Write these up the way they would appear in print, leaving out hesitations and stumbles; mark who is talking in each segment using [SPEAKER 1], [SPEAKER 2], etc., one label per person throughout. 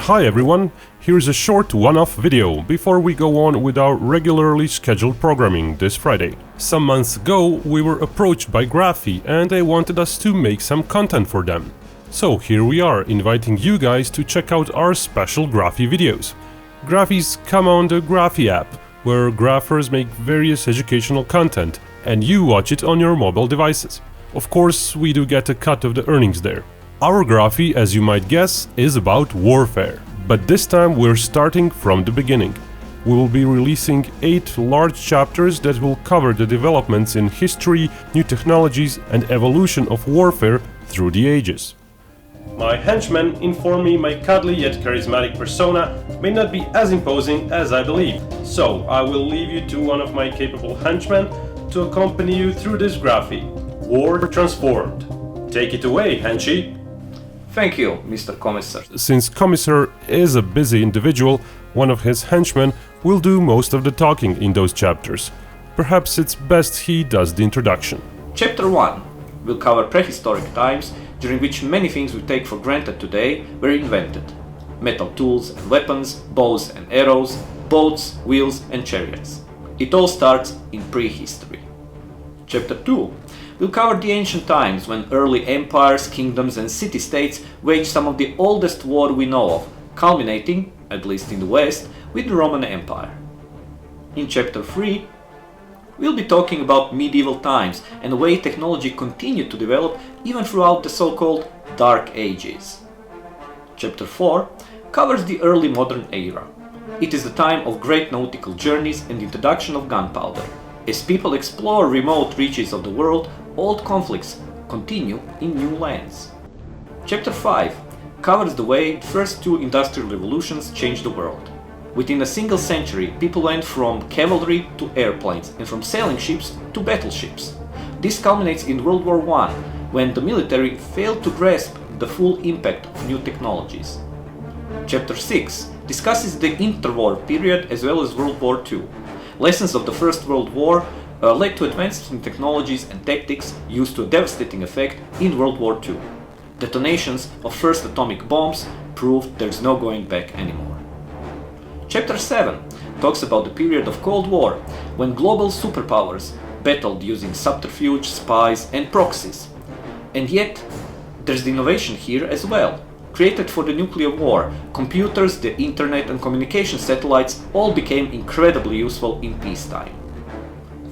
[SPEAKER 1] hi everyone, here's a short one-off video before we go on with our regularly scheduled programming this Friday. Some months ago we were approached by Graphy and they wanted us to make some content for them. So here we are, inviting you guys to check out our special Graphy videos. Graphies come on the Graphy app, where graphers make various educational content and you watch it on your mobile devices. Of course, we do get a cut of the earnings there. Our Graphy, as you might guess, is about warfare. But this time we're starting from the beginning. We will be releasing 8 large chapters that will cover the developments in history, new technologies and evolution of warfare through the ages. My henchmen inform me my cuddly yet charismatic persona may not be as imposing as I believe, so I will leave you to one of my capable henchmen to accompany you through this Graphy. War Transformed. Take it away, Henchy!
[SPEAKER 2] Thank you, Mr. Commissar.
[SPEAKER 1] Since Commissar is a busy individual, one of his henchmen will do most of the talking in those chapters. Perhaps it's best he does the introduction.
[SPEAKER 2] Chapter 1 will cover prehistoric times during which many things we take for granted today were invented. Metal tools and weapons, bows and arrows, boats, wheels and chariots. It all starts in prehistory. Chapter 2 will cover the ancient times when early empires, kingdoms and city-states waged some of the oldest war we know of, culminating, at least in the West, with the Roman Empire. In Chapter 3, we'll be talking about medieval times and the way technology continued to develop even throughout the so-called Dark Ages. Chapter 4 covers the early modern era. It is the time of great nautical journeys and the introduction of gunpowder. As people explore remote reaches of the world, old conflicts continue in new lands. Chapter 5 covers the way the first 2 industrial revolutions changed the world. Within a single century, people went from cavalry to airplanes and from sailing ships to battleships. This culminates in World War I, when the military failed to grasp the full impact of new technologies. Chapter 6 discusses the interwar period as well as World War II. Lessons of the First World War led to advances in technologies and tactics used to a devastating effect in World War II. Detonations of first atomic bombs proved there's no going back anymore. Chapter 7 talks about the period of Cold War, when global superpowers battled using subterfuge, spies and proxies. And yet, there's the innovation here as well. Created for the nuclear war, computers, the internet and communication satellites all became incredibly useful in peacetime.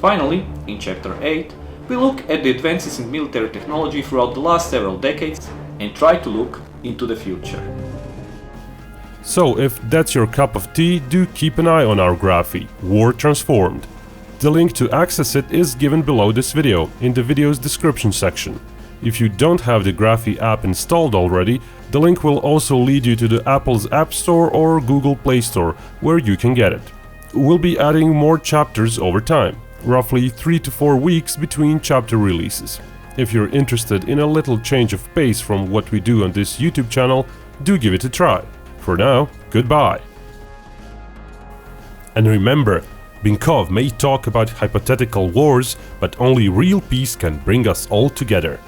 [SPEAKER 2] Finally, in Chapter 8, we look at the advances in military technology throughout the last several decades and try to look into the future.
[SPEAKER 1] So if that's your cup of tea, do keep an eye on our Graphy, War Transformed. The link to access it is given below this video, in the video's description section. If you don't have the Graphy app installed already, the link will also lead you to the Apple's App Store or Google Play Store, where you can get it. We'll be adding more chapters over time, roughly 3 to 4 weeks between chapter releases. If you're interested in a little change of pace from what we do on this YouTube channel, do give it a try. For now, goodbye. And remember, Binkov may talk about hypothetical wars, but only real peace can bring us all together.